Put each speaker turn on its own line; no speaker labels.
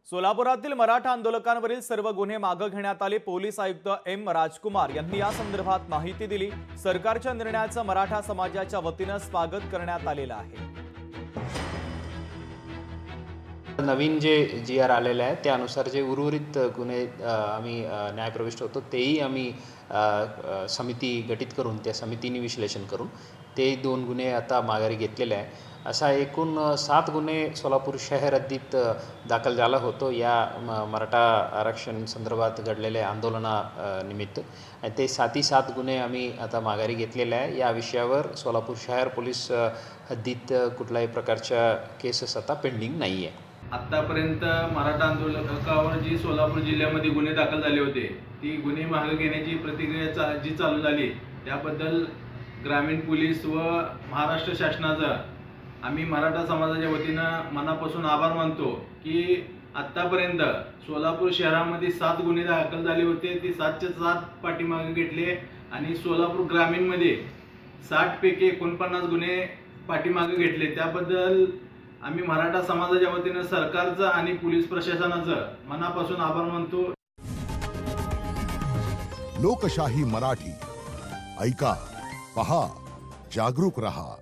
सोलापुरातील मराठा आंदोलकांवरील सर्व गुन्हे मागे घेण्यात आले। पोलीस आयुक्त एम राजकुमार यांनी या संदर्भात माहिती दिली। सरकारच्या निर्णयाचं मराठा समाजाच्या वतीने स्वागत करण्यात आलेलं आहे।
नवीन जे GR आलेले आहे त्यानुसार जे उर्वरित गुन्हे आम्ही न्यायप्रविष्ट होतो तेही आम्ही समिती गठीत करून त्या समितीने विश्लेषण करून ते 2 गुन्हे आता माघारी घेतलेले आहे। असा एकूण 7 गुन्हे सोलापूर शहर हद्दीत दाखल झाला होतो या मराठा आरक्षण संदर्भात घडलेल्या आंदोलनानिमित्त। ते 7 गुन्हे आम्ही आता माघारी घेतलेले आहे। या विषयावर सोलापूर शहर पोलीस हद्दीत कुठल्याही प्रकारच्या केसेस आता पेंडिंग नाही आहे।
आतापर्यंत मराठा आंदोलकांवर जी सोलापूर जिल्ह्यामध्ये गुन्हे दाखल झाले होते ती गुन्हे मागे घेण्याची प्रक्रिया जी चालू झाली त्याबद्दल ग्रामीण पोलीस व महाराष्ट्र शासनाचा आम्ही मराठा समाजाच्या वतीनं मनापासून आभार मानतो की आतापर्यंत सोलापूर शहरामध्ये 7 गुन्हे दाखल झाले होते। ते 7चे 7 पाठीमागे घेतले आणि सोलापूर ग्रामीणमध्ये 60 पैकी 49 गुन्हे पाठीमागे घेतले। त्याबद्दल आम्ही मराठा समाजाच्या वतीने सरकारचा आणि पोलीस प्रशासनाचा मनापासून आभार मानतो।
लोकशाही मराठी ऐका, पहा, जागरूक रहा।